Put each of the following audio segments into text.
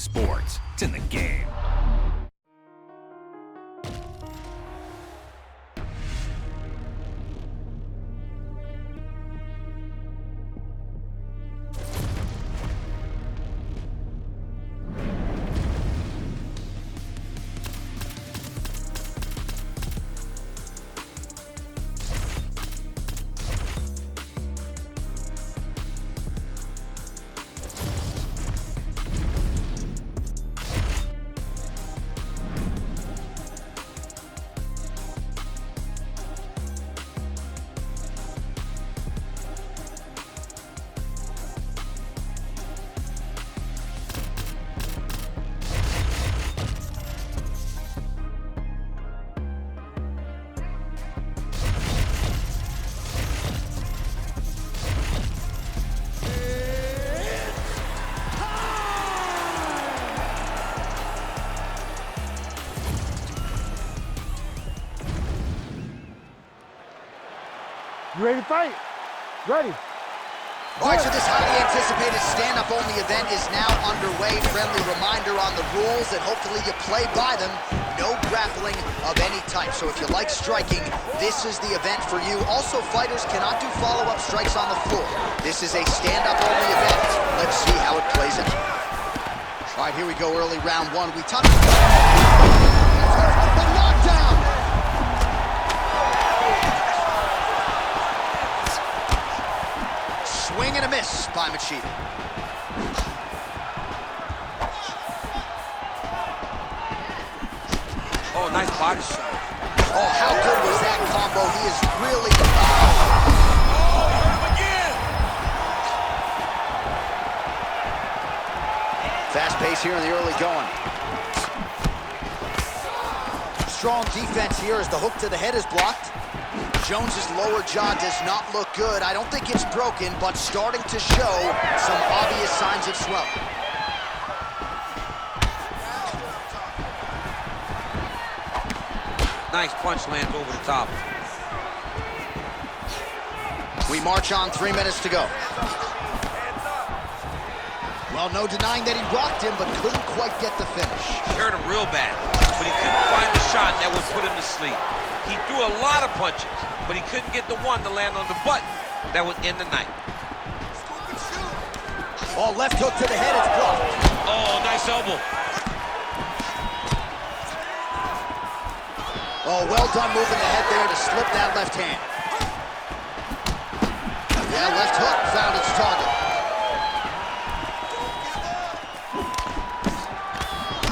sports. It's in the game. You ready to fight? Ready. All right, so this highly anticipated stand-up only event is now underway. Friendly reminder on the rules, and hopefully you play by them. No grappling of any type. So if you like striking, this is the event for you. Also, fighters cannot do follow-up strikes on the floor. This is a stand-up only event. Let's see how it plays out. All right, here we go, early round one. We touch the knockdown. Swing and a miss by Machida. Oh, nice body shot. Oh, how good was that combo? He is really... Oh, hurt him again! Fast pace here in the early going. Strong defense here as the hook to the head is blocked. Jones's lower jaw does not look good. I don't think it's broken, but starting to show some obvious signs of swelling. Nice punch lands over the top. We march on, 3 minutes to go. Well, no denying that he rocked him, but couldn't quite get the finish. He hurt him real bad, but he couldn't find the shot that would put him to sleep. He threw a lot of punches, but he couldn't get the one to land on the button that would end the night. Oh, left hook to the head, it's blocked. Oh, nice elbow. Oh, well done moving the head there to slip that left hand. Yeah, left hook found its target.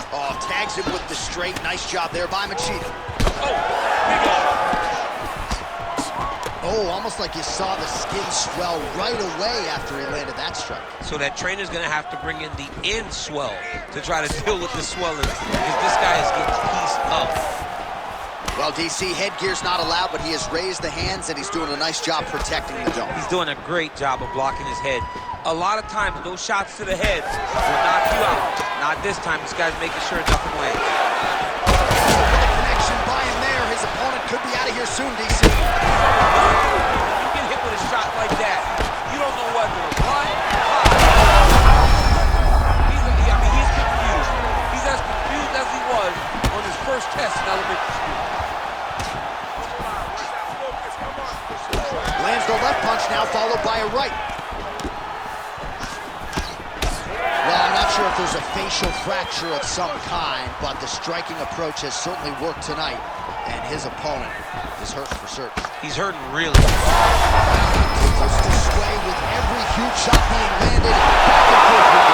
Oh, tags him with the straight. Nice job there by Machida. Oh, almost like you saw the skin swell right away after he landed that strike. So that trainer's gonna have to bring in the end swell to try to deal with the swelling, because this guy is getting pieced up. Well, DC, headgear's not allowed, but he has raised the hands and he's doing a nice job protecting the dome. He's doing a great job of blocking his head. A lot of times, those shots to the head will knock you out. Not this time. This guy's making sure nothing lands. Connection by him there. His opponent could be out of here soon, DC. You get hit with a shot like that, you don't know whether to run. He's confused. He's as confused as he was on his first test in elementary school. Lands the left punch now, followed by a right. Well, I'm not sure if there's a facial fracture of some kind, but the striking approach has certainly worked tonight, and his opponent is hurting for certain. He's hurting really. Continues to sway with every huge shot being landed. Back and forth we go.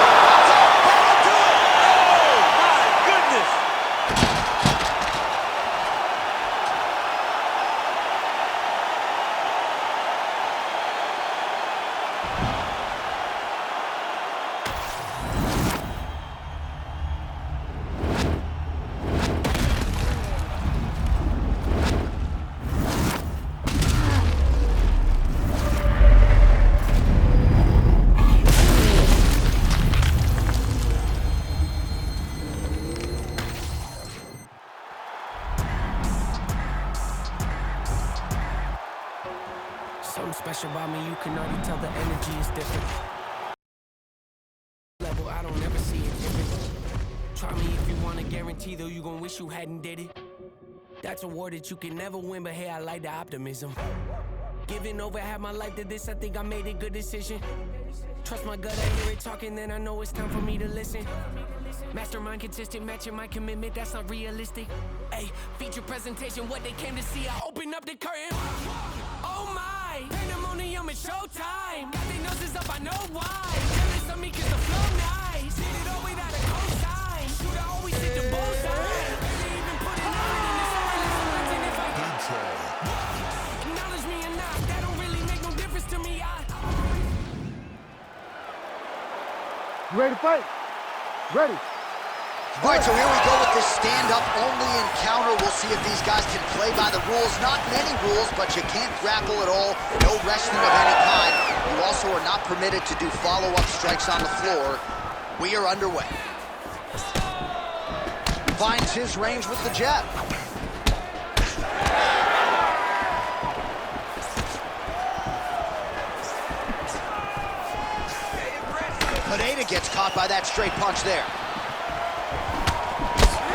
Something special about me, you can already tell the energy is different. Level, I don't ever see it different. though you gon' wish you hadn't did it. That's a war that you can never win, but hey, I like the optimism. Giving over half my life to this, I think I made a good decision. Trust my gut, I hear it talking, then I know it's time for me to listen. Mastermind consistent, matching my commitment, that's not realistic. Hey, feature presentation, what they came to see, I open up the curtain. Oh my, pandemonium is showtime. Got their noses up, I know why. Jealous of me cause the flow nice. Did it all without a cosign. Shooter always hit the bullseye. Barely even put an effort in this imagine if I acknowledge me or not, that don't really make no difference to me. You ready to fight? Ready. All right, so here we go with this stand-up only encounter. We'll see if these guys can play by the rules. Not many rules, but you can't grapple at all. No wrestling of any kind. You also are not permitted to do follow-up strikes on the floor. We are underway. Finds his range with the jab. Pineda gets caught by that straight punch there.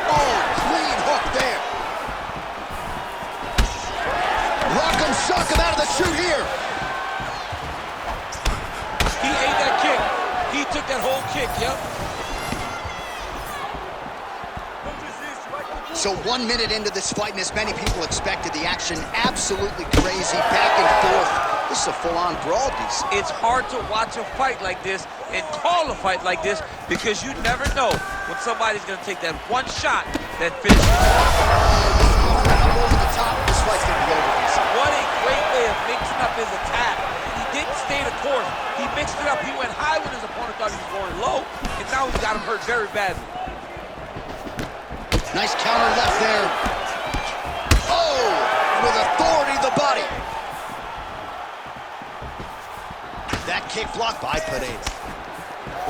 Oh, clean hook there. Rock'em sock him out of the chute here. He ate that kick. He took that whole kick, yep. So 1 minute into this fight, and as many people expected, the action absolutely crazy, back and forth. This is a full-on brawl, DC. It's hard to watch a fight like this and call a fight like this because you never know when somebody's going to take that one shot that finishes. Over the top, this fight's going to be over, DC. What a great way of mixing up his attack. He didn't stay the course. He mixed it up. He went high when his opponent thought he was going low, and now he's got him hurt very badly. Nice counter left there. Oh, with authority to the body. That kick blocked by Pineda.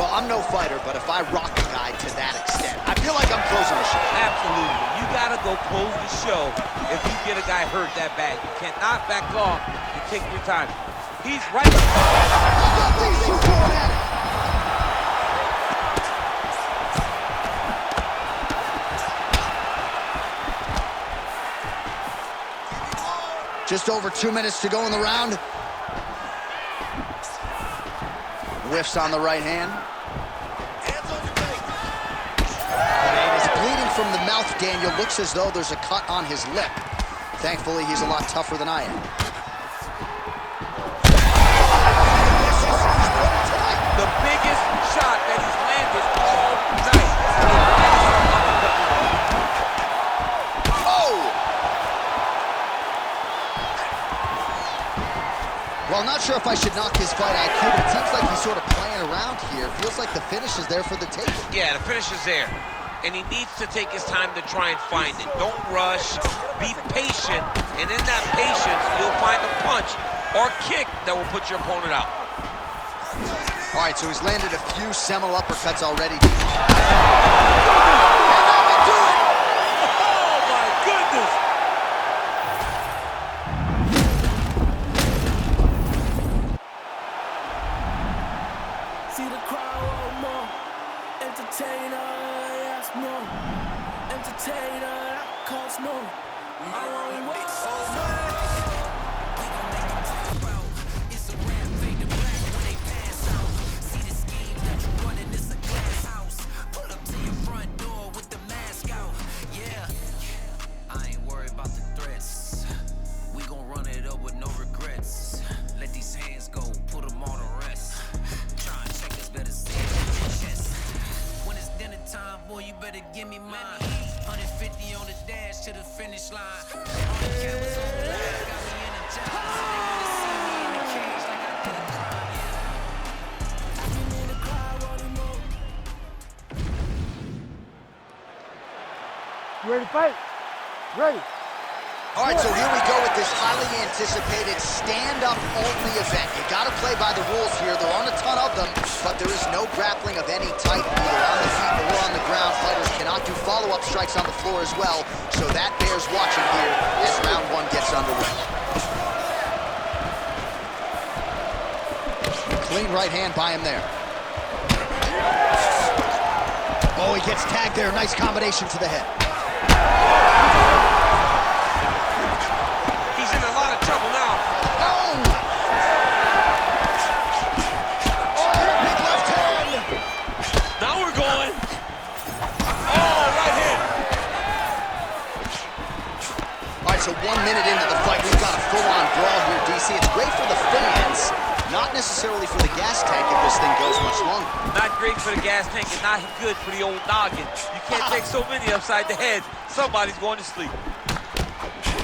Well, I'm no fighter, but if I rock a guy to that extent, I feel like I'm closing the show. Absolutely. You gotta go close the show if you get a guy hurt that bad. You cannot back off and take your time. He's right. These two going at it. Just over 2 minutes to go in the round. Whiffs on the right hand. He's bleeding from the mouth, Daniel. Looks as though there's a cut on his lip. Thankfully, he's a lot tougher than I am. The biggest shot that he's landed all night. Oh! Well, I'm not sure if I should knock his fight IQ, but it seems like he's sort of playing around here. Feels like the finish is there for the taking. Yeah, the finish is there. And he needs to take his time to try and find it. Don't rush. Be patient. And in that patience, you'll find a punch or kick that will put your opponent out. All right, so he's landed a few seminal uppercuts already. Oh, my goodness! See the crowd want more. Entertainer, yes, more. Entertainer, that costs more. I want wait so much. We gon' make them talk about. It's a rap, fade to black when they pass out. See the scheme that you running, it's a glass house. Pull up to your front door with the mask out. Yeah, I ain't worried about the threats. We gon' run it up with no regrets. Let these hands go, put them on the rest. Try and check us, better see it in your chest. When it's dinner time, boy, you better give me mine. 150 on the dash to the finish line. All the cameras on the line, got me energized. They wanna see me in the cage like I did a crime, yeah. I can in the crowd wanting more. You ready to fight? Ready. All right, so here we go with this highly anticipated stand-up only event. You gotta play by the rules here. There aren't a ton of them, but there is no grappling of any type, either on the feet or on the ground. Fighters cannot do follow-up strikes on the floor as well, so that bears watching here as round one gets underway. Clean right hand by him there. Oh, he gets tagged there. Nice combination to the head. He's in a lot of trouble now. Oh! Oh, big left hand! Now we're going. Oh, right hand. All right, so 1 minute into the fight, we've got a full-on brawl here, DC. It's great for the fans, not necessarily for the gas tank if this thing goes much longer. Not great for the gas tank and not good for the old noggin. You can't take so many upside the head. Somebody's going to sleep.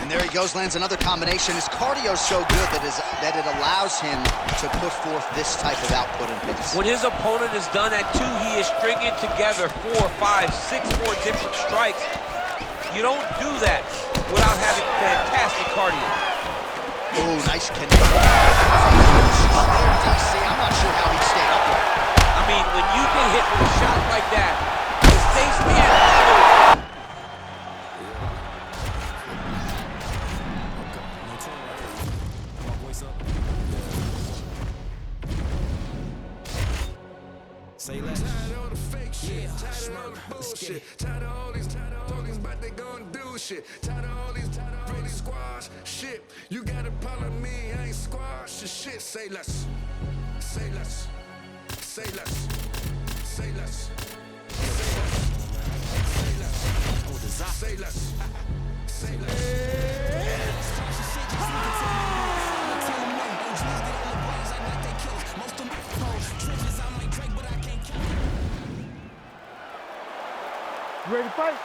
And there he goes, lands another combination. His cardio's so good that it allows him to put forth this type of output in pace. When his opponent is done at 2, he is stringing together 4, 5, 6 more different strikes. You don't do that without having fantastic cardio. Oh, nice connection. DC, I'm not sure how he stayed up there. I mean, when you get hit with a shot like that, to stay standing. Say less. Tired of all the fake shit. Tired of all the bullshit. Tired of all these, but they gon' do shit. Tired of all these, really squash shit. You gotta follow me, I ain't squash the shit. Say less. Say less. Say less. Say less. Say less. Say less. Say less. Ready to fight?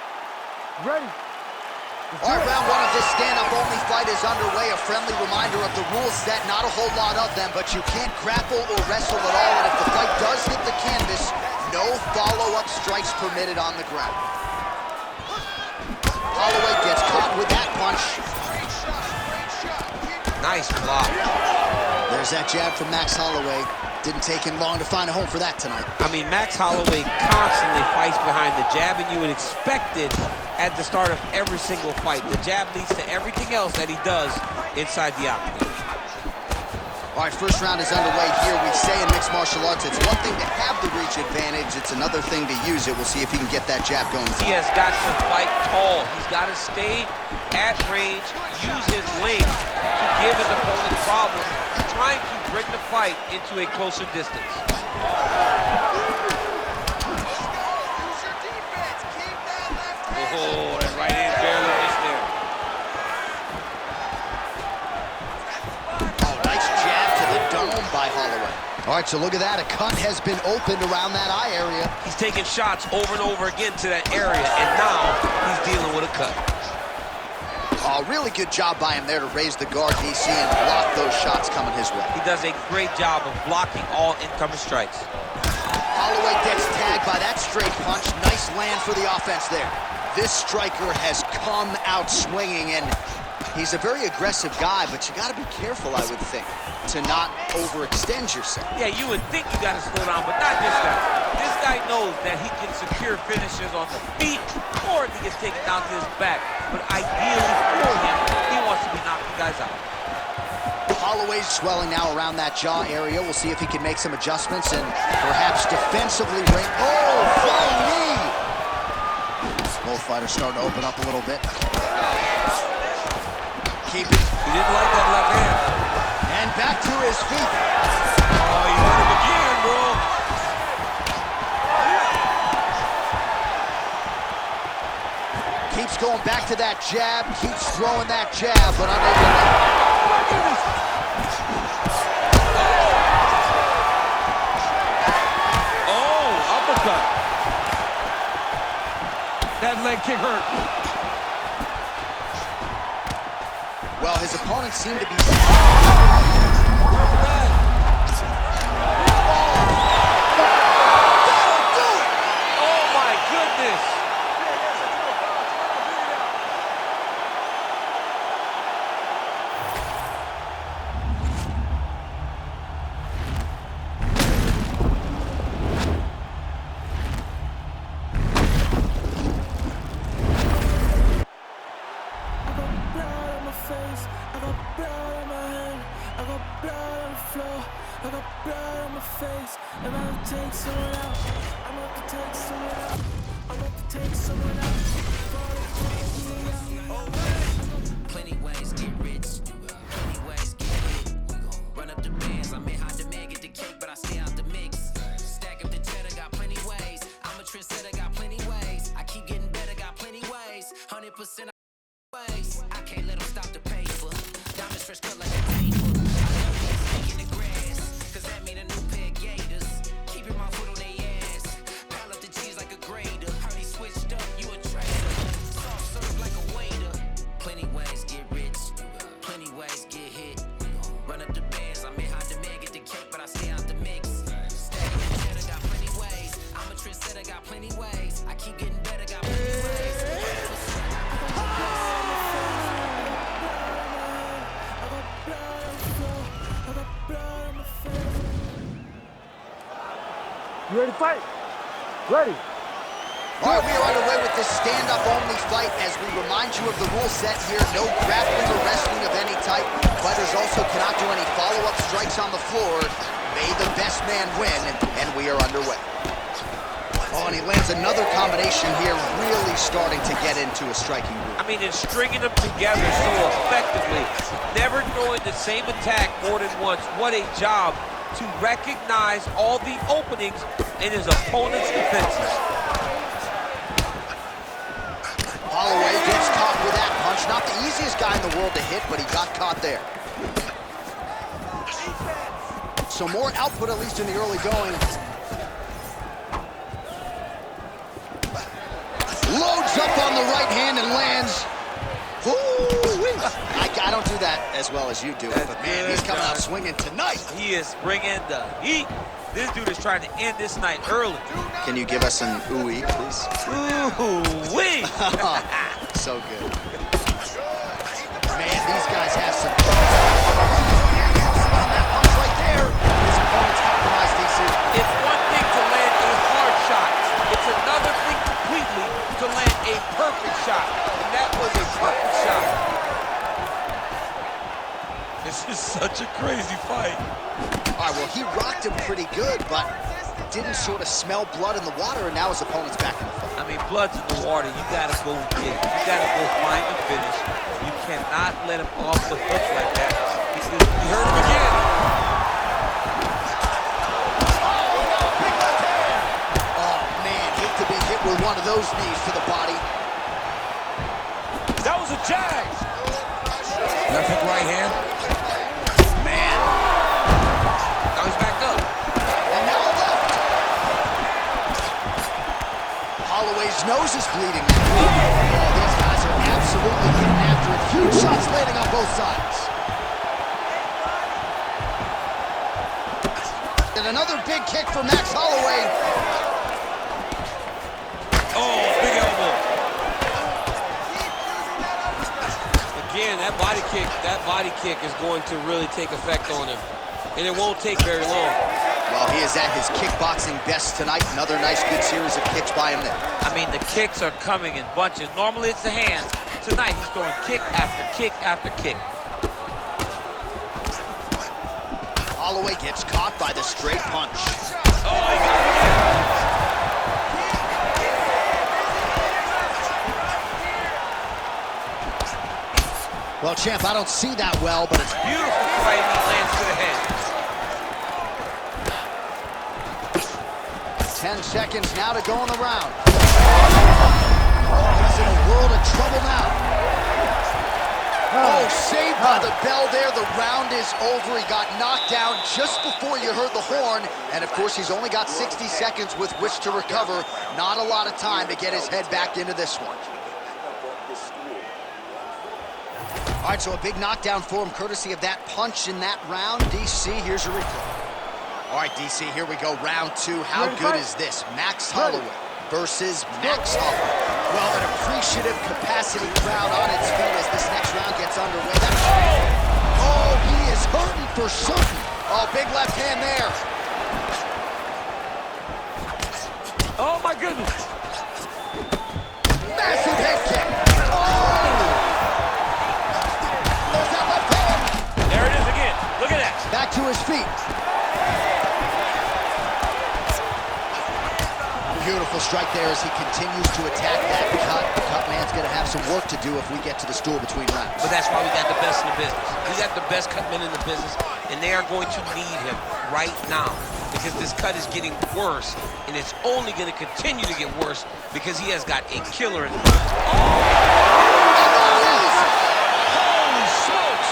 Ready. All right, round 1 of this stand-up-only fight is underway. A friendly reminder of the rules set, not a whole lot of them, but you can't grapple or wrestle at all, and if the fight does hit the canvas, no follow-up strikes permitted on the ground. Holloway gets caught with that punch. Nice block. There's that jab from Max Holloway. Didn't take him long to find a home for that tonight. I mean, Max Holloway constantly fights behind the jab, and you would expect it at the start of every single fight. The jab leads to everything else that he does inside the octagon. All right, first round is underway here. We say in mixed martial arts, it's one thing to have the reach advantage. It's another thing to use it. We'll see if he can get that jab going. He has got to fight tall. He's got to stay at range, use his length to give his opponent problems, trying to bring the fight into a closer distance. Oh, that right hand barely missed there. Oh, nice jab to the dome by Holloway. All right, so look at that. A cut has been opened around that eye area. He's taking shots over and over again to that area, and now he's dealing with a cut. Oh, really good job by him there to raise the guard, DC, and block those shots coming his way. He does a great job of blocking all incoming strikes. Holloway gets tagged by that straight punch. Nice land for the offense there. This striker has come out swinging, and he's a very aggressive guy, but you got to be careful, I would think, to not overextend yourself. Yeah, you would think you got to slow down, but not this guy. This guy knows that he can secure finishes on the feet, or if he gets taken down to his back. But ideally for him, he wants to be knocking guys out. Holloway's swelling now around that jaw area. We'll see if he can make some adjustments and perhaps defensively ring. Oh, flying knee! Both fighters starting to open up a little bit. Keep it. He didn't like that left hand. And back to his feet. Oh, you hit him again, bro. Keeps going back to that jab, keeps throwing that jab, but unable to... Oh, uppercut. That leg kick hurt. Well, his opponents seem to be... Oh, my goodness. I got blood on my face. I'm about to take someone out. I'm about to take someone out. I'm about to take someone out. Plenty ways get rich, plenty ways get hit. Run up the bands, I'm in high demand, get the cake, but I stay out the mix. Stack up the cheddar, got plenty ways. I'm a trendsetter, got plenty ways. I keep getting better, got plenty ways. 100% ways. I can't let them stop the paper. Diamonds fresh cut like a paper. I love these snake in the grass, cause that mean a new pair of gators. Keeping my foot on their ass. Pile up the cheese like a grater. Heard he switched up, you a traitor. Soft serve like a waiter. Plenty ways get rich, plenty ways get hit. Run up the bands, I'm in high demand, get the cake, but I stay out the mix. Stack up the cheddar, got plenty ways. I'm a trendsetter, got plenty ways. I keep getting better, got plenty ways. You ready to fight? Ready. All right, we are underway with this stand-up only fight as we remind you of the rule set here. No grappling or wrestling of any type. Fighters also cannot do any follow-up strikes on the floor. May the best man win, and we are underway. Oh, and he lands another combination here, really starting to get into a striking groove. I mean, and stringing them together so effectively. Never throwing the same attack more than once. What a job to recognize all the openings in his opponent's defenses. Holloway gets caught with that punch. Not the easiest guy in the world to hit, but he got caught there. So more output, at least in the early going. Loads up on the right hand and lands. I don't do that as well as you do it, but man, he's coming out swinging tonight. He is bringing the heat. This dude is trying to end this night early. Can you give us an ooh-wee, please? Ooh-wee! So good. Man, these guys have some... on that punch right there. His opponent's compromised, DC. It's one thing to land a hard shot. It's another thing completely to land a perfect shot. And that was a perfect shot. This is such a crazy fight. All right, well, he rocked him pretty good, but didn't sort of smell blood in the water, and now his opponent's back in the fight. I mean, blood's in the water. You gotta go get it. You gotta go find the finish. You cannot let him off the hook like that. You heard him again. Oh, man, hate to be hit with one of those knees to the body. That was a jab. Left hook right hand. Man. Now he's back up. And now left. Holloway's nose is bleeding. Oh, these guys are absolutely getting after it. Huge shots landing on both sides. And another big kick for Max Holloway. Oh, big elbow. Again, that body kick is going to really take effect on him. And it won't take very long. Well, he is at his kickboxing best tonight. Another nice, good series of kicks by him there. I mean, the kicks are coming in bunches. Normally it's the hands. Tonight he's throwing kick after kick after kick. Holloway gets caught by the straight punch. Oh, he got it. Well, champ, I don't see that well, but it's Beautiful fight. He lands to the head. 10 seconds now to go in the round. Oh, he's in a world of trouble now. Oh, saved by the bell there. The round is over. He got knocked down just before you heard the horn. And, of course, he's only got 60 seconds with which to recover. Not a lot of time to get his head back into this one. All right, so a big knockdown for him, courtesy of that punch in that round. DC, here's your replay. All right, DC, here we go, round two. How good is this? Max Holloway versus Max Holloway. Well, an appreciative capacity crowd on its feet as this next round gets underway. Oh, he is hurting for certain. Oh, big left hand there. Oh, my goodness. Massive head kick. Oh! There's that left hand. There it is again. Look at that. Back to his feet. Beautiful powerful strike there as he continues to attack that cut. Cut man's gonna have some work to do if we get to the stool between rounds. But that's why we got the best in the business. We got the best cut men in the business, and they are going to need him right now because this cut is getting worse, and it's only going to continue to get worse because he has got a killer in the Holy smokes!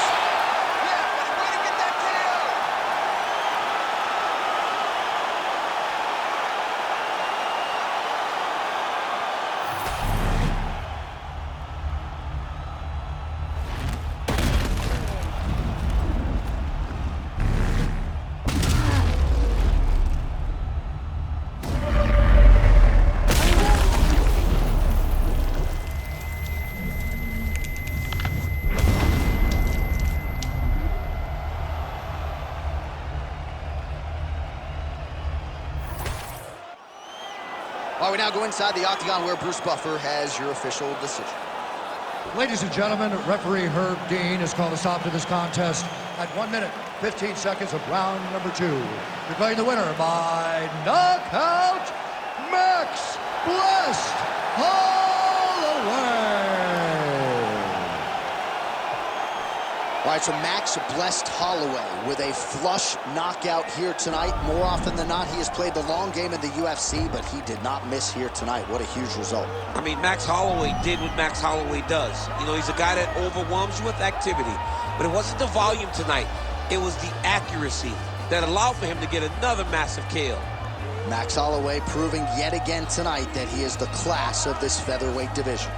All right, we now go inside the octagon where Bruce Buffer has your official decision. Ladies and gentlemen, referee Herb Dean has called a stop to this contest at 1 minute, 15 seconds of round number 2. Declaring the winner by knockout, Max Blessed Holloway. All right, so Max Blessed Holloway with a flush knockout here tonight. More often than not, he has played the long game in the UFC, but he did not miss here tonight. What a huge result. I mean, Max Holloway did what Max Holloway does. You know, he's a guy that overwhelms you with activity. But it wasn't the volume tonight. It was the accuracy that allowed for him to get another massive KO. Max Holloway proving yet again tonight that he is the class of this featherweight division.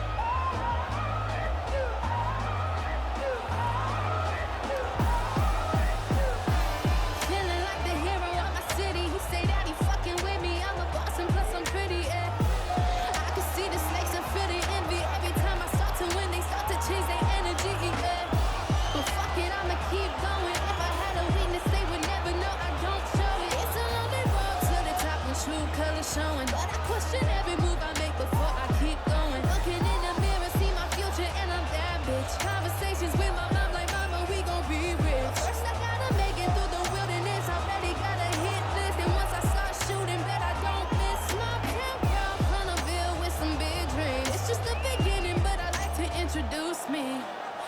Showing, but I question every move I make before I keep going. Looking in the mirror, see my future, and I'm that bitch. Conversations with my mom, like, mama, we gon' be rich. First I gotta make it through the wilderness. Already got a hit list, and once I start shooting, bet I don't miss. Small town girl, Hunterville with some big dreams. It's just the beginning, but I like to introduce me.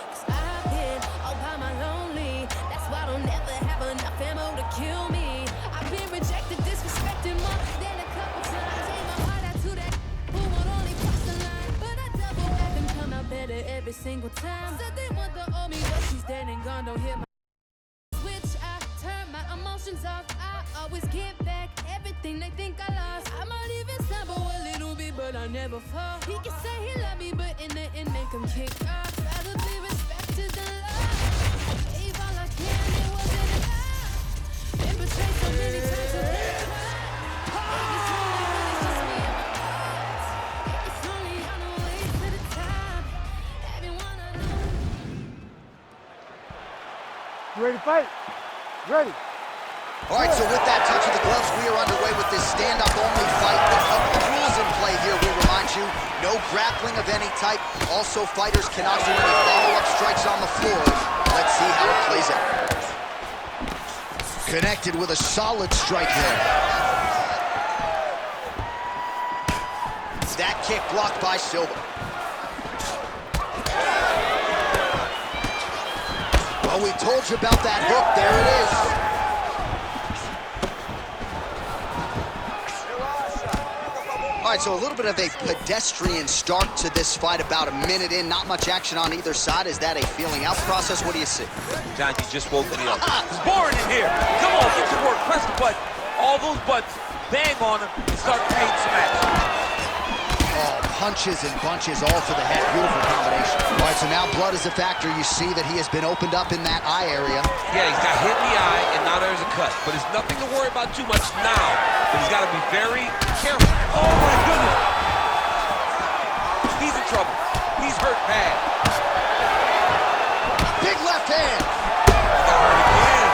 'Cause I've been all by my lonely. That's why I don't never have enough ammo to kill me. I've been rejected, disrespected more than a couple times. Gave my heart out to that who would only cross the line, but I double back and come out better every single time. Said they want the old me, but she's dead and gone. Don't hear my switch. I turn my emotions off. I always give back everything they think I lost. I might even stumble a little bit, but I never fall. He can say he love me, but in the end make him kick off. Rather be respected than love. Gave all I can, it wasn't enough. Been betrayed so many times. You ready to fight? Ready. All right, so with that touch of the gloves, we are underway with this stand-up only fight. A couple of rules in play here, we remind you. No grappling of any type. Also, fighters cannot do any follow-up strikes on the floor. Let's see how it plays out. Connected with a solid strike there. That kick blocked by Silva. Well, we told you about that hook. There it is. All right, so a little bit of a pedestrian start to this fight, about a minute in. Not much action on either side. Is that a feeling out process? What do you see? John, you just woke me up. It's boring in here. Come on, get to work. Press the button. All those buttons. Bang on them and start creating some action. Oh, punches and bunches all to the head. Beautiful combination. All right, so now blood is a factor. You see that he has been opened up in that eye area. Yeah, he's got hit in the eye, and now there's a cut. But it's nothing to worry about too much now. But he's got to be very careful. Oh, my goodness. He's in trouble. He's hurt bad. Big left hand. He got hurt again.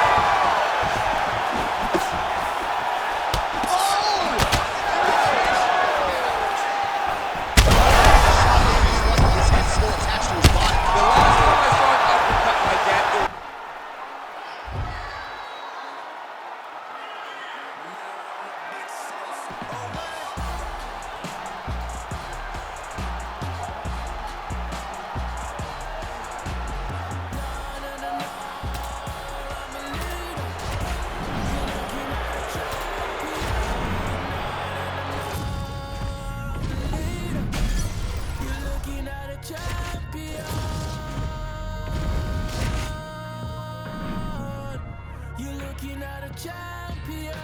champion.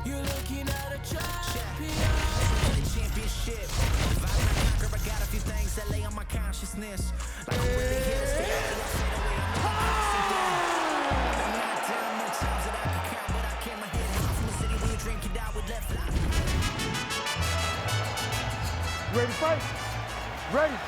You're looking at a champion. Championship. If I conquer, I got a few things that lay on my consciousness. Like I'm really here to stay. I'm not down more times that I can count, but I can't my head high from the city where you drink it out with left eye. Ready to fight? Ready.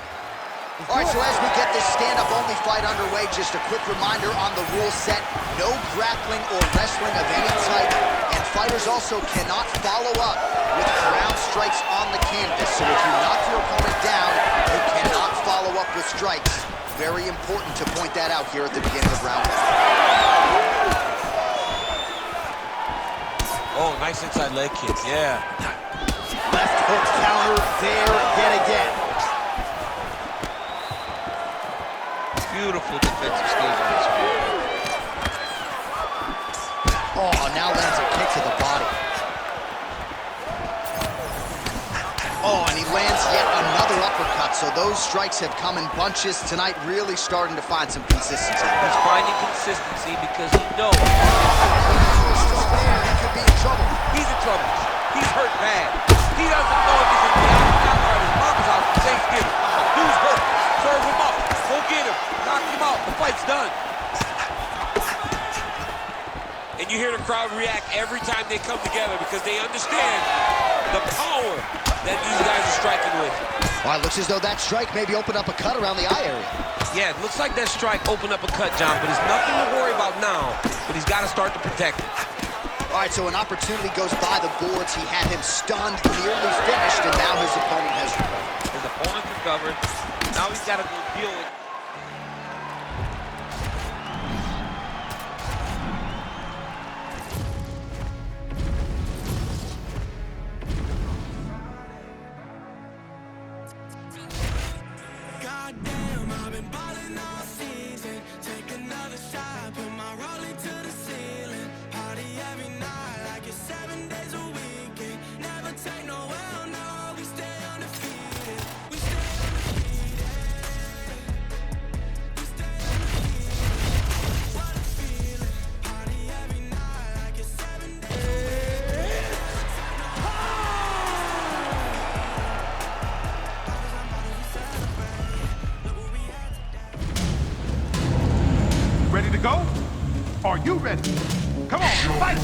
All right, so as we get this stand-up only fight underway, just a quick reminder on the rule set: no grappling or wrestling of any type, and fighters also cannot follow up with ground strikes on the canvas. So if you knock your opponent down, you cannot follow up with strikes. Very important to point that out here at the beginning of round one. Oh, nice inside leg kick, yeah. Left hook counter there yet again. Beautiful defensive skills on his field. Oh, now lands a kick to the body. Oh, and he lands yet another uppercut. So those strikes have come in bunches tonight, really starting to find some consistency. He's finding consistency because he knows He could be in trouble. he's in trouble. He's hurt bad. He doesn't know if he's in the out or his mama's house for Thanksgiving. Dude's hurt. Serve him up. Go get him. Knock him out. The fight's done. And you hear the crowd react every time they come together because they understand the power that these guys are striking with. All right, looks as though that strike maybe opened up a cut around the eye area. Yeah, it looks like that strike opened up a cut, John, but it's nothing to worry about now, but he's got to start to protect it. All right, so an opportunity goes by the boards. He had him stunned, nearly finished, and now his opponent has recovered. His opponent recovered. Now he's got to go deal with it. Goddamn, I've been balling all season. Take another shot, put my rollie to the ceiling. Party every night like it's 7 days a week. Never take no L, no, we stay undefeated. We stay undefeated. We stay undefeated. What a feeling. Party every night like it's 7 days a week. Ready to go? Are you ready? Come on, fight!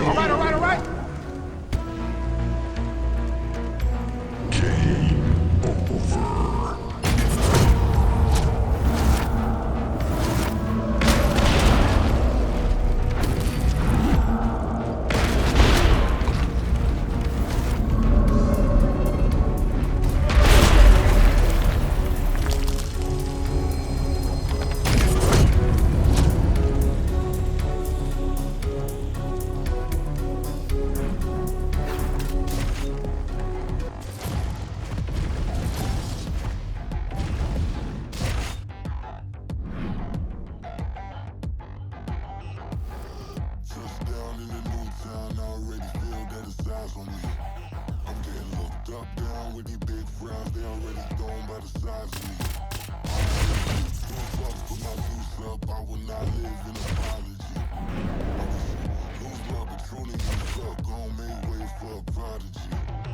All right.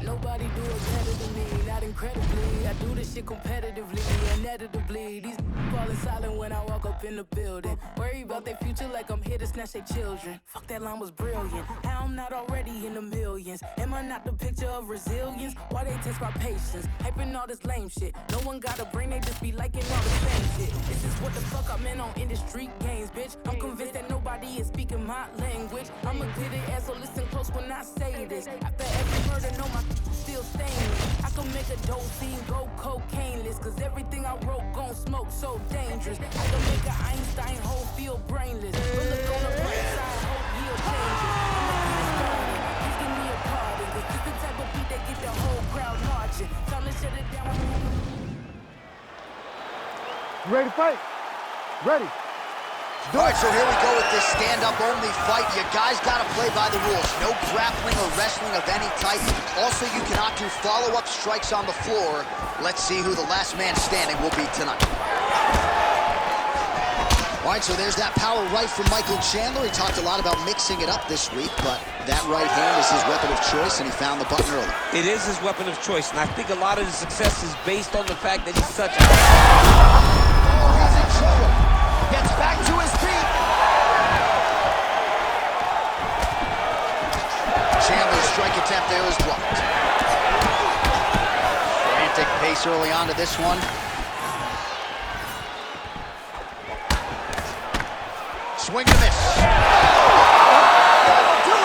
Nobody do it better than me, not incredibly. I do this shit competitively, inevitably. These falling silent when I walk up in the building. Worry about their future like I'm here to snatch their children. Fuck, that line was brilliant. How I'm not already in the millions? Am I not the picture of resilience? Why they test my patience? Hyping all this lame shit. No one got a brain, they just be liking all the same shit. This is what the fuck I'm in on industry games, bitch. I'm convinced that nobody is speaking my language. I'm a good ass, so listen close when I say this. After every murder, know my still stainless. I can make a dope scene go cocaine-less, cause everything I wrote gon' smoke so dangerous. I can make an Einstein whole feel brainless. But look on the bright side, hope he'll change it. I'ma get it started, please give me a pardon, cause this the type of beat that get the whole crowd marching. Time to shut it down. Ready to fight? Ready. All right, so here we go with this stand-up only fight. You guys got to play by the rules. No grappling or wrestling of any type. Also, you cannot do follow-up strikes on the floor. Let's see who the last man standing will be tonight. All right, so there's that power right from Michael Chandler. He talked a lot about mixing it up this week, but that right hand is his weapon of choice, and he found the button early. It is his weapon of choice, and I think a lot of the success is based on the fact that he's such a... He's in trouble. Gets back to his feet. Chandler's strike attempt there is blocked. Frantic pace early on to this one. Swing and a miss. That'll do it.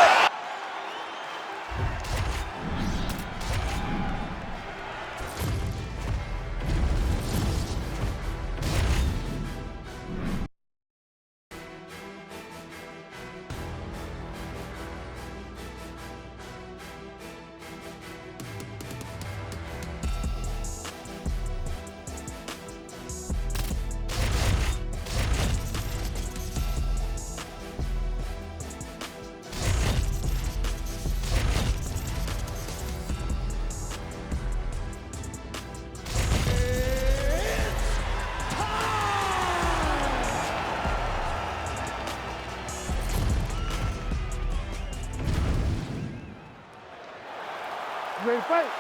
Ready to fight?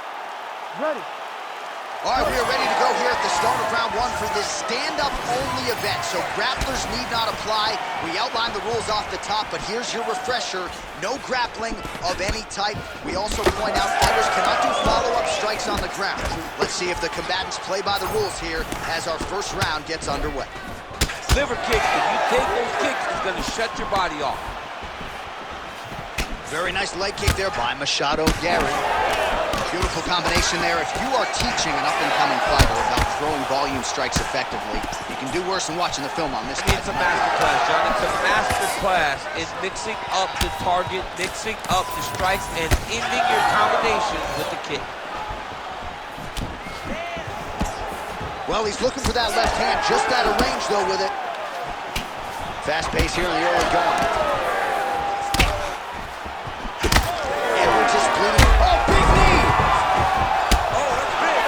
Ready. All right, we are ready to go here at the start of round one for this stand-up only event. So grapplers need not apply. We outlined the rules off the top, but here's your refresher. No grappling of any type. We also point out fighters cannot do follow-up strikes on the ground. Let's see if the combatants play by the rules here as our first round gets underway. Liver kicks, if you take those kicks, it's going to shut your body off. Very nice leg kick there by Machado Gary. Beautiful combination there. If you are teaching an up-and-coming fighter about throwing volume strikes effectively, you can do worse than watching the film on this. It's a masterclass, John. It's a masterclass in mixing up the target, mixing up the strikes, and ending your combination with the kick. Well, he's looking for that left hand, just out of range, though, with it. Fast pace here in the early going. Edwards is bleeding. Oh, big knee! Oh, that's big.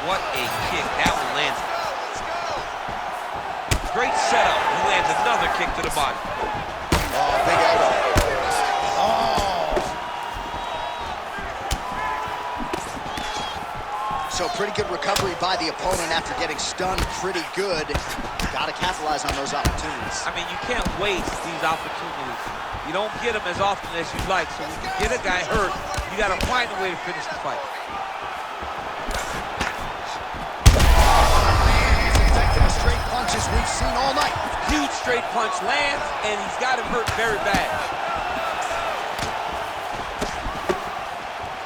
What a kick. That one lands. Great setup. He lands another kick to the body. Oh, big elbow. So pretty good recovery by the opponent after getting stunned pretty good. Got to capitalize on those opportunities. I mean, you can't waste these opportunities. You don't get them as often as you'd like. So when you get a guy hurt, you got to find a way to finish the fight. Effective straight punches we've seen all night. Huge straight punch lands, and he's got him hurt very bad.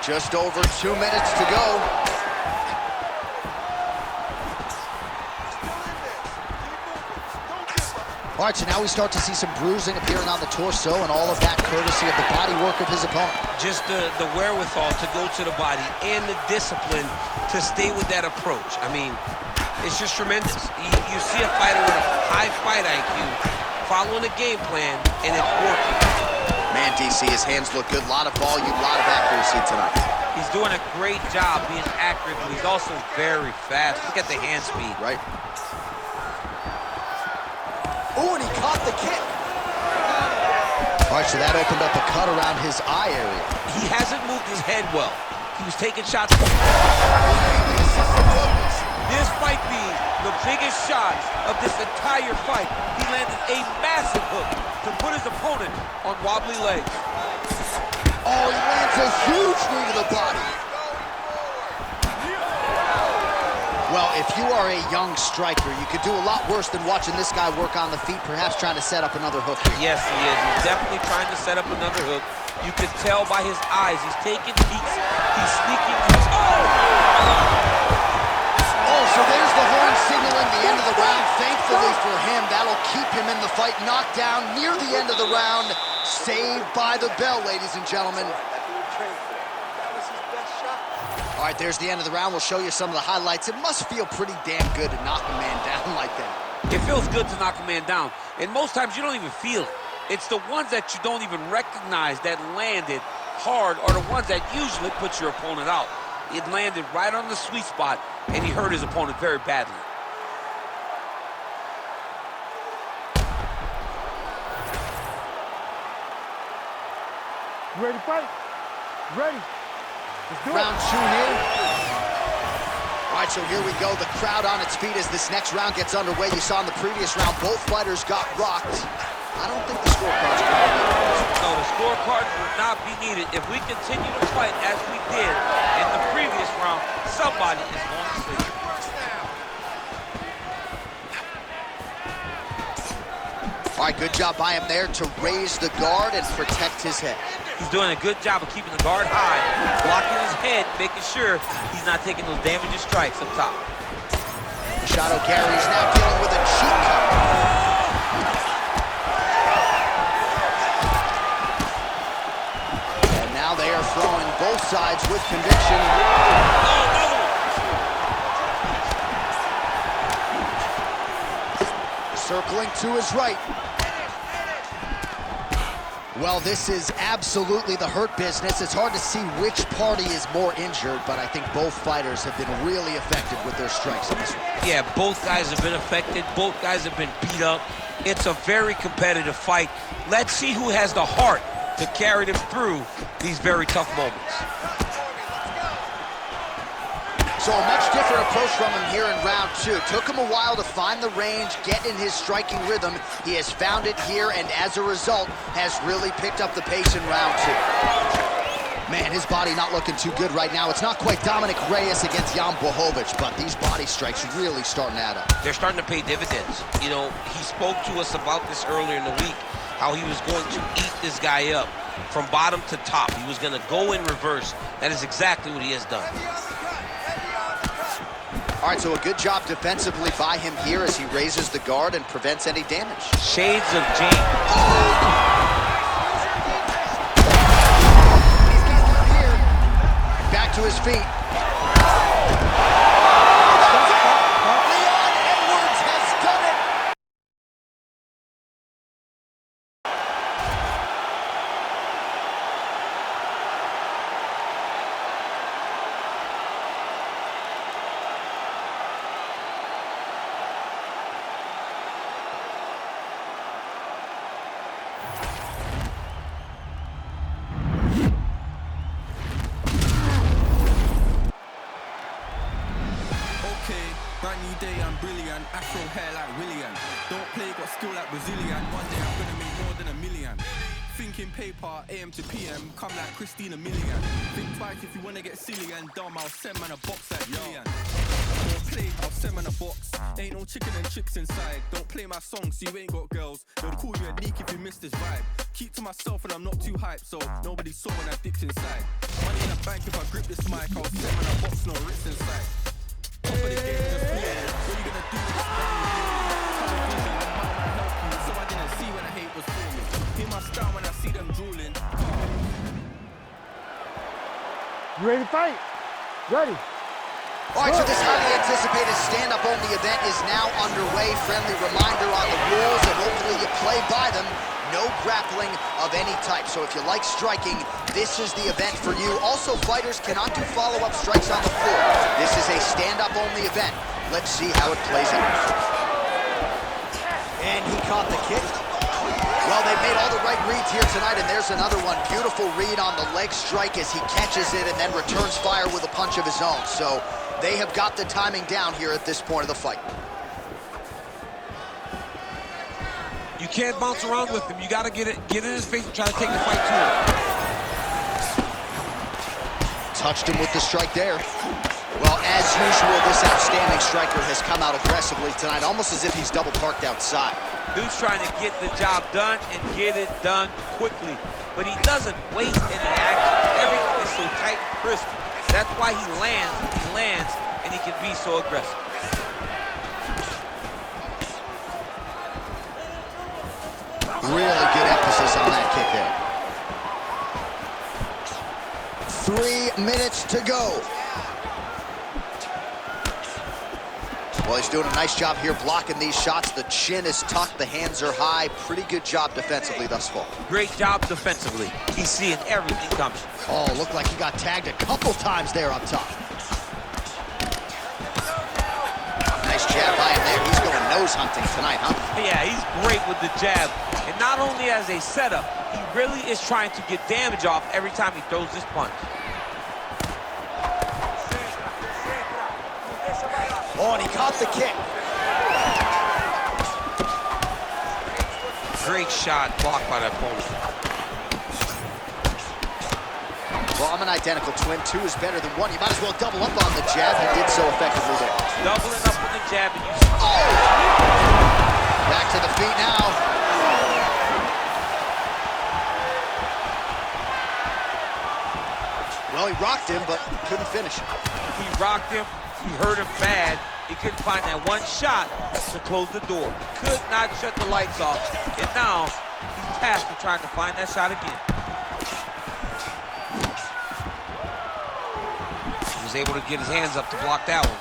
Just over 2 minutes to go. All right, so now we start to see some bruising appearing on the torso, and all of that courtesy of the body work of his opponent. Just the wherewithal to go to the body and the discipline to stay with that approach. I mean, it's just tremendous. You see a fighter with a high fight IQ following a game plan, and it's working. Man, DC, his hands look good. A lot of volume, a lot of accuracy tonight. He's doing a great job being accurate, but he's also very fast. Look at the hand speed. Right. Oh, and he caught the kick. All All right, so that opened up a cut around his eye area. He hasn't moved his head well. He was taking shots. This might be the biggest shots of this entire fight. He landed a massive hook to put his opponent on wobbly legs. Oh, he lands a huge knee to the body. Well, if you are a young striker, you could do a lot worse than watching this guy work on the feet, perhaps trying to set up another hook here. Yes, he is. He's definitely trying to set up another hook. You can tell by his eyes. He's taking peeks. He's sneaking. Oh, so there's the horn signaling the end of the round. Thankfully for him, that'll keep him in the fight. Knocked down near the end of the round. Saved by the bell, ladies and gentlemen. All right, there's the end of the round. We'll show you some of the highlights. It must feel pretty damn good to knock a man down like that. It feels good to knock a man down. And most times you don't even feel it. It's the ones that you don't even recognize that landed hard are the ones that usually put your opponent out. It landed right on the sweet spot, and he hurt his opponent very badly. You ready to fight? Ready. Let's do it. Round 2 here. All right, so here we go. The crowd on its feet as this next round gets underway. You saw in the previous round, both fighters got rocked. I don't think the scorecards are going to be needed. No, the scorecards would not be needed. If we continue to fight as we did in the previous round, somebody is going to sleep. All right, good job by him there to raise the guard and protect his head. He's doing a good job of keeping the guard high, blocking his head, making sure he's not taking those damaging strikes up top. Shadow Gary's now dealing with a cheek cut. And now they are throwing both sides with conviction. Circling to his right. Well, this is absolutely the hurt business. It's hard to see which party is more injured, but I think both fighters have been really effective with their strikes in this one. Yeah, both guys have been affected. Both guys have been beat up. It's a very competitive fight. Let's see who has the heart to carry them through these very tough moments. So a much different approach from him here in round 2. Took him a while to find the range, get in his striking rhythm. He has found it here, and as a result, has really picked up the pace in round 2. Man, his body not looking too good right now. It's not quite Dominic Reyes against Jan Blachowicz, but these body strikes really starting to add up. They're starting to pay dividends. You know, he spoke to us about this earlier in the week, how he was going to eat this guy up from bottom to top. He was going to go in reverse. That is exactly what he has done. All right, so a good job defensively by him here as he raises the guard and prevents any damage. Shades of James. Back to his feet. Brand new day, I'm brilliant. Afro hair like William. Don't play, got skill like Brazilian. One day I'm gonna make more than $1 million. Thinking paper, AM to PM, come like Christina Milligan. Think twice if you wanna get silly and dumb, I'll send man a box like Million. Don't play, I'll send man a box. Ain't no chicken and chicks inside. Don't play my songs, so you ain't got girls. They'll call you a neek if you miss this vibe. Keep to myself and I'm not too hyped, so nobody saw when I dipped inside. Money in the bank if I grip this mic, I'll send man a box, no Ritz inside. Top of the game, just play. What you gonna do with this brand new game? Tunnel vision, and how I help you? So I didn't see when the hate was forming. Hear my style when I see them drooling. You ready to fight? Ready. All right, so this highly anticipated stand-up only event is now underway. Friendly reminder on the rules, and hopefully you play by them. No grappling of any type. So if you like striking, this is the event for you. Also, fighters cannot do follow-up strikes on the floor. This is a stand-up only event. Let's see how it plays out. And he caught the kick. Well, they've made all the right reads here tonight, and there's another one. Beautiful read on the leg strike as he catches it and then returns fire with a punch of his own. So they have got the timing down here at this point of the fight. You can't bounce around with him. You got to get in his face and try to take the fight to him. Touched him with the strike there. Well, as usual, this outstanding striker has come out aggressively tonight, almost as if he's double parked outside. Dude's trying to get the job done and get it done quickly. But he doesn't waste any action. Everything is so tight and crisp. That's why he lands, and he can be so aggressive. Really good emphasis on that kick there. 3 minutes to go. Well, he's doing a nice job here blocking these shots. The chin is tucked, the hands are high. Pretty good job defensively thus far. Great job defensively. He's seeing everything coming. Oh, looked like he got tagged a couple times there up top. Nice jab by him there. He's going nose hunting tonight, huh? Yeah, he's great with the jab. And not only as a setup, he really is trying to get damage off every time he throws this punch. Oh, and he caught the kick. Great shot blocked by the opponent. Well, I'm an identical twin. 2 is better than 1. You might as well double up on the jab. He did so effectively there. Doubling up with the jab and Oh! Back to the feet now. Well, he rocked him, but couldn't finish him. He rocked him. He hurt him bad. He couldn't find that one shot to close the door. Could not shut the lights off. And now he's tasked with trying to find that shot again. He was able to get his hands up to block that one.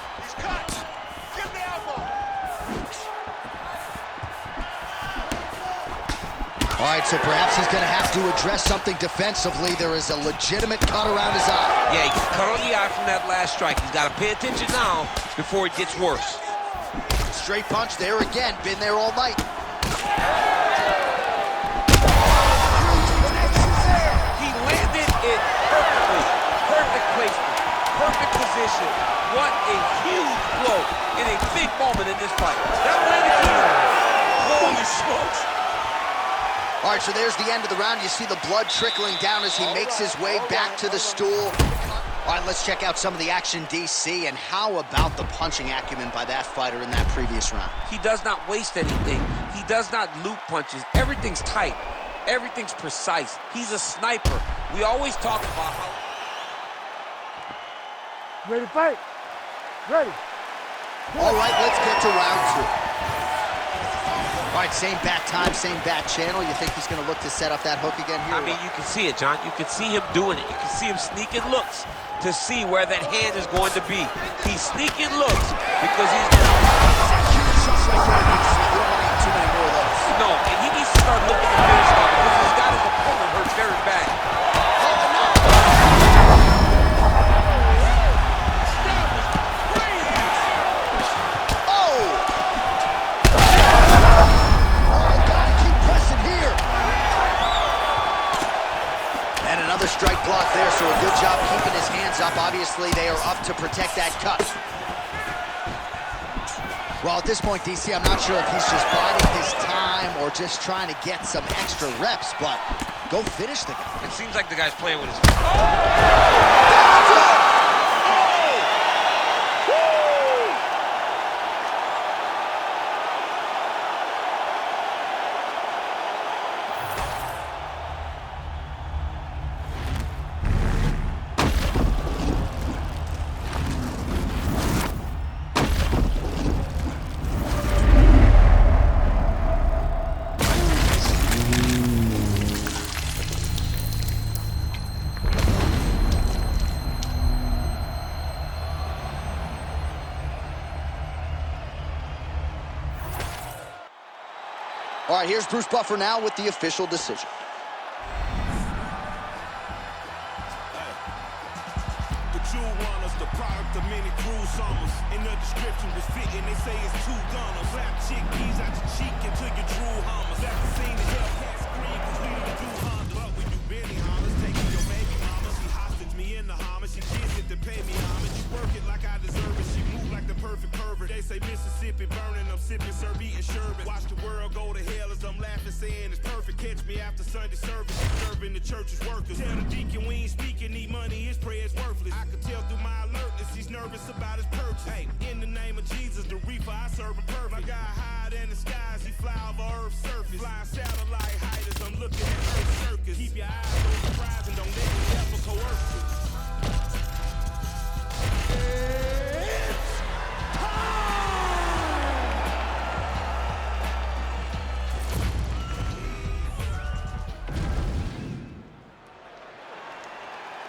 All right, so perhaps he's going to have to address something defensively. There is a legitimate cut around his eye. Yeah, he got cut on the eye from that last strike. He's got to pay attention now before it gets worse. Straight punch there again. Been there all night. He landed it perfectly. Perfect placement. Perfect position. What a huge blow in a big moment in this fight. That landed to holy smokes. All right, so there's the end of the round. You see the blood trickling down as he makes his way back to the stool. All right, let's check out some of the action, DC, and how about the punching acumen by that fighter in that previous round? He does not waste anything. He does not loop punches. Everything's tight. Everything's precise. He's a sniper. We always talk about how... Ready to fight? Ready. All right, let's get to round 2. All right, same bat time, same bat channel. You think he's going to look to set up that hook again here? I mean, you can see it, John. You can see him doing it. You can see him sneaking looks to see where that hand is going to be. He's sneaking looks because he's... Huge shots right there. You don't want too many more of those. No, and he needs to start looking to finish off because he's got his opponent hurt very bad. Strike block there, so a good job keeping his hands up. Obviously, they are up to protect that cut. Well, at this point, DC, I'm not sure if he's just biding his time or just trying to get some extra reps, but go finish the guy. It seems like the guy's playing with his... All right, here's Bruce Buffer now with the official decision. The true runners, the product of many cruel summers. In the description was fitting, they say it's 2 gunners. Rap chick, these out the chic until you drool hummus. That scene the Hellcat scream, cause we don't do Honda. But we do Benny Hummers, taking your baby mama. She hostage me in the Hummer, she kiss it to pay me homage. She work it like I deserve it, she move like the perfect pervert. They say Mississippi burning, I'm sipping syrup, eating sherbet. Watch the world go to hell as I'm laughing, saying it's perfect. Catch me after Sunday service, disturbing the church's workers. Tell the deacon we ain't speaking, need money, his prayer's worthless. I can tell through my alertness, he's nervous about his purchase. Hey, in the name of Jesus, the reefer, I serve him perfect. My guy higher than the skies, he fly over Earth's surface. Flying satellite height as I'm looking at Earth's circus. Keep your eyes on the prize and don't let the devil coerce you.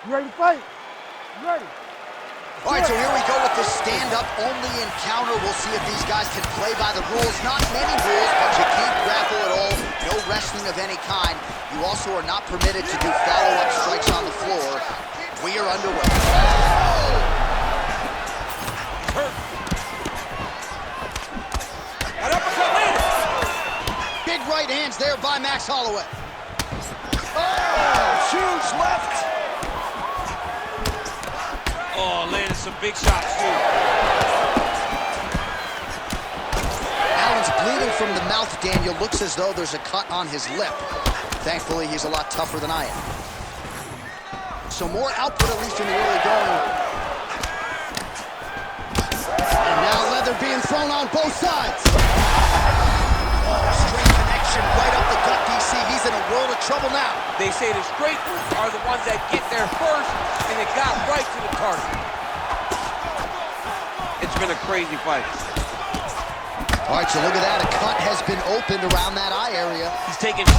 You ready to fight? You ready? All right, so here we go with the stand-up only encounter. We'll see if these guys can play by the rules. Not many rules, but you can't grapple at all. No wrestling of any kind. You also are not permitted to do follow-up strikes on the floor. We are underway. Hurt. An uppercut later. Big right hands there by Max Holloway. Oh, huge left. Oh, landed some big shots, too. Allen's bleeding from the mouth, Daniel. Looks as though there's a cut on his lip. Thankfully, he's a lot tougher than I am. So more output, at least in the early going. And now leather being thrown on both sides. Oh, straight connection right up the gut, DC. He's in a world of trouble now. They say the straight are the ones that get there first, and it got right to the target. It's been a crazy fight. All right, so look at that. A cut has been opened around that eye area. He's taking, no.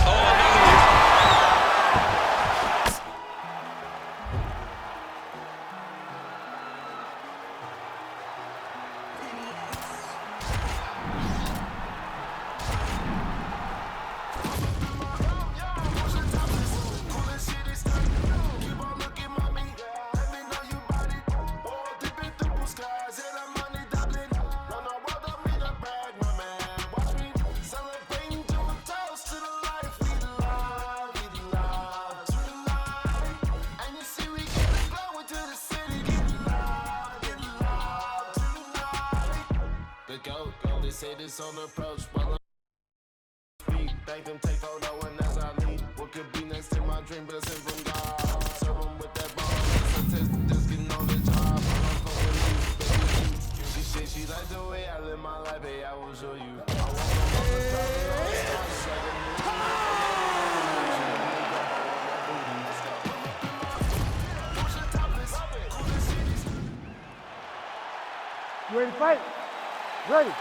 They say this on the approach while I speak. Thank them, take photo, and as I leave, what could be next in my dream, blessing from God. Serve them with that ball, it's a test, just getting on the job. I'm going to she said she like the way I live my life, hey, I will show you. I walk on the You ready to fight? Ready.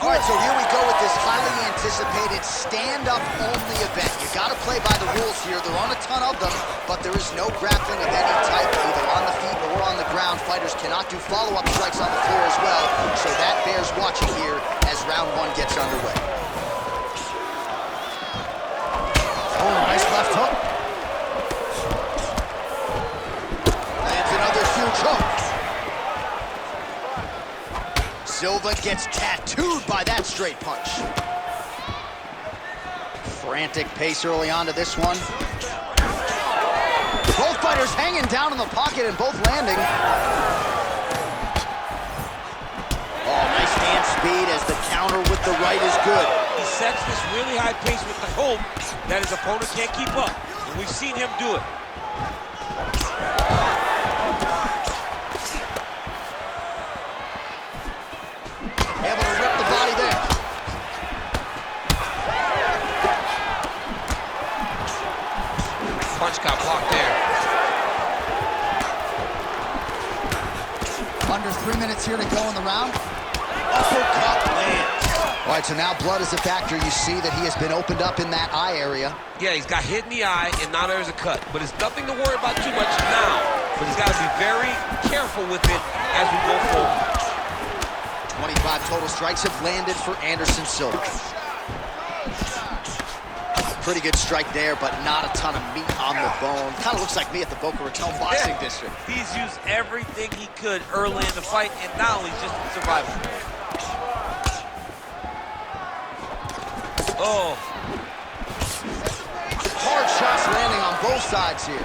All right, so here we go with this highly anticipated stand-up only event. You got to play by the rules here. There aren't a ton of them, but there is no grappling of any type, either on the feet or on the ground. Fighters cannot do follow-up strikes on the floor as well, so that bears watching here as round one gets underway. Oh, nice left hook. Lands another huge hook. Silva gets tattooed by that straight punch. Frantic pace early on to this one. Both fighters hanging down in the pocket and both landing. Oh, nice hand speed as the counter with the right is good. He sets this really high pace with the hope that his opponent can't keep up. And we've seen him do it. Able to rip the body there. Punch got blocked there. Under 3 minutes here to go in the round. Uppercut lands. All right, so now blood is a factor. You see that he has been opened up in that eye area. Yeah, he's got hit in the eye, and now there's a cut. But it's nothing to worry about too much now. But he's got to be very careful with it as we go forward. 25 total strikes have landed for Anderson Silva. Pretty good strike there, but not a ton of meat on the bone. Kind of looks like me at the Boca Raton Boxing District. He's used everything he could early in the fight, and now he's just in survival mode. Oh. Hard shots landing on both sides here.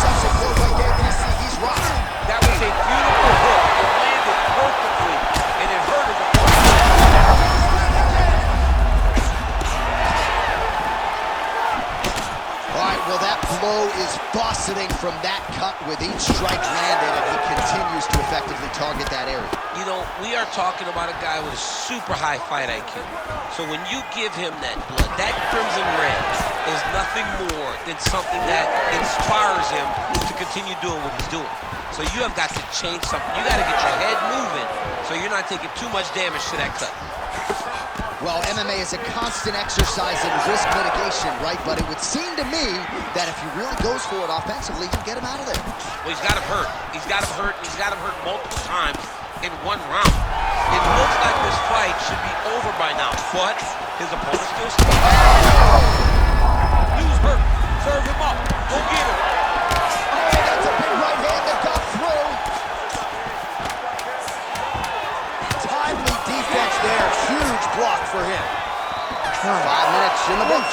Such a good right there, DC. He's rocking. That was a beautiful hook. It landed perfectly, and it hurt his opponent. All right, well, that blow is buffeting from that cut with each strike landed, and he continues to effectively target that area. You know, we are talking about a guy with a super high fight IQ. So when you give him that blood, that crimson red is nothing more than something that inspires him to continue doing what he's doing. So you have got to change something. You got to get your head moving so you're not taking too much damage to that cut. Well, MMA is a constant exercise in risk mitigation, right? But it would seem to me that if he really goes for it offensively, you get him out of there. Well, he's got him hurt. He's got him hurt. He's got him hurt multiple times in one round. It looks like this fight should be over by now, but his opponent still stands. Dude's hurt. Serve him up. Go get him. Oh, that's a big right hand that got through. Timely defense there. Huge block for him. 5 minutes in the books.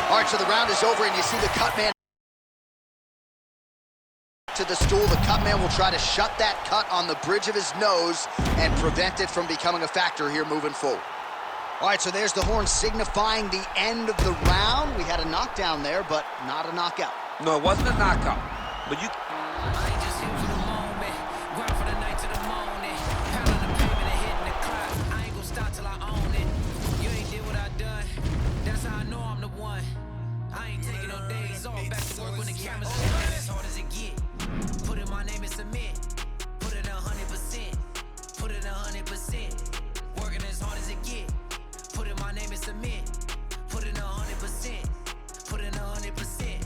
All right, so the round is over, and you see the cut man to the stool. The cut man will try to shut that cut on the bridge of his nose and prevent it from becoming a factor here moving forward. All right, so there's the horn signifying the end of the round. We had a knockdown there, but not a knockout. No, it wasn't a knockout, but you... I ain't just here for the moment, grind for the night to the morning, pounding the pavement and hitting the clock. I ain't gonna stop till I own it. You ain't did what I done, that's how I know I'm the one. I ain't taking no days off, back to work when the cameras are on, as hard as it get. Put in my name and submit, put in 100%, put in 100%, working as hard as it get. Put in my name and submit, put in 100%, put in 100%.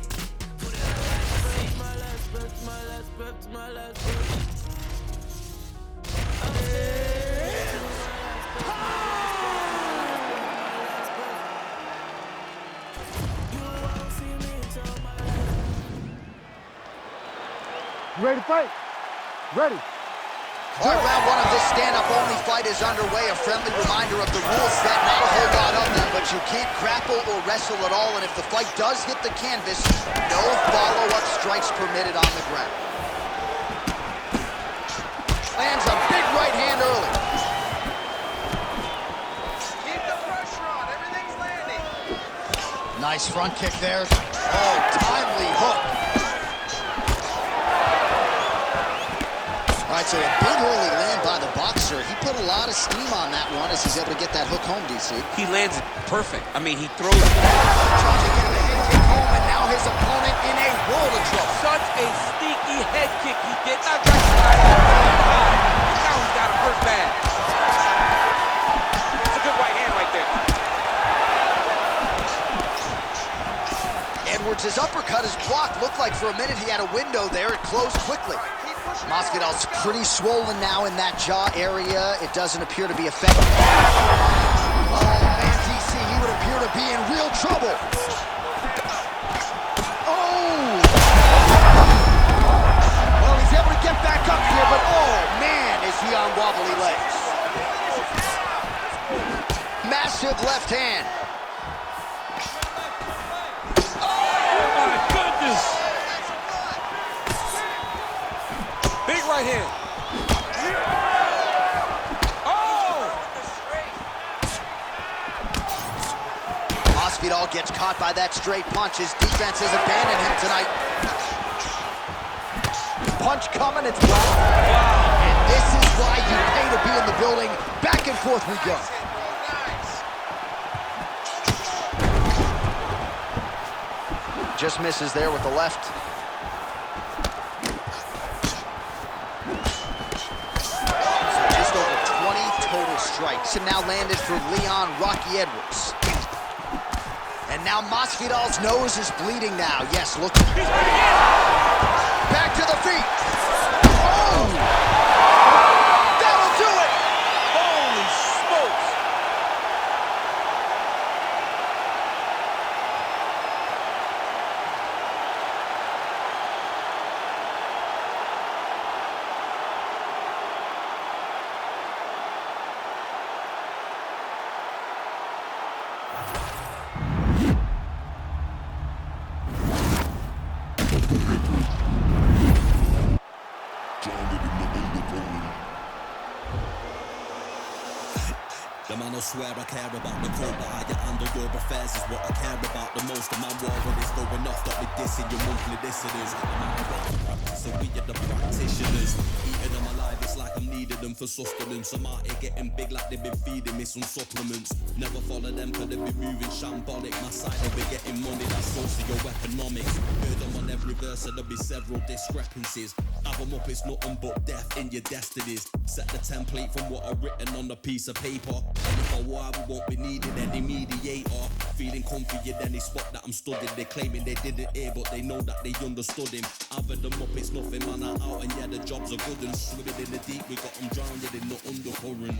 My last breath, my last breath, my last breath. You ready to fight? Ready. All right, round one of this stand-up only fight is underway. A friendly reminder of the rules set, not a whole lot of them, but you can't grapple or wrestle at all, and if the fight does hit the canvas, no follow-up strikes permitted on the ground. Lands a big right hand early. Keep the pressure on, everything's landing. Nice front kick there. Oh, timely hook. All right, so a big early land by the boxer. He put a lot of steam on that one as he's able to get that hook home, DC. He lands it perfect. I mean, he throws... Trying to get him a head kick home, and now his opponent in a world of trouble. Such a sneaky head kick. He did not recognize it. Now he's got him hurt bad. It's a good right hand right there. Edwards' uppercut is blocked. Looked like for a minute he had a window there. It closed quickly. Masvidal's pretty swollen now in that jaw area. It doesn't appear to be effective. Oh, man, DC, he would appear to be in real trouble. Oh! Well, he's able to get back up here, but oh, man, is he on wobbly legs. Massive left hand. Big right hand. Oh! Masvidal gets caught by that straight punch. His defense has abandoned him tonight. Punch coming, it's blocked. Wow. And this is why you pay to be in the building. Back and forth we go. Just misses there with the left. Strikes and now landed for Leon Rocky Edwards. And now Masvidal's nose is bleeding now. Yes, look. Back to the feet. Oh! That'll do it! Holy smokes! The man will swear I care about the code, but how you handle your affairs is what I care about the most. The man war when it's going off, got me dissing your monthly listeners. So we are the practitioners, eating them alive, it's like I'm needing them for sustenance. I'm out here getting big like they've been feeding me some supplements. Never follow them cause they be moving shambolic. My side of it getting money, that's socio-economics. Heard them on every verse and there'll be several discrepancies. Have them up, it's nothing but death in your destinies. Set the template from what I've written on a piece of paper. And if I why we won't be needing any mediator. Feeling comfy in any spot that I'm studying. They claiming they didn't hear but they know that they understood him. I've had them up, it's nothing man, I'm out and yeah the jobs are good. And swimming in the deep, we got them drowning in the undercurrent.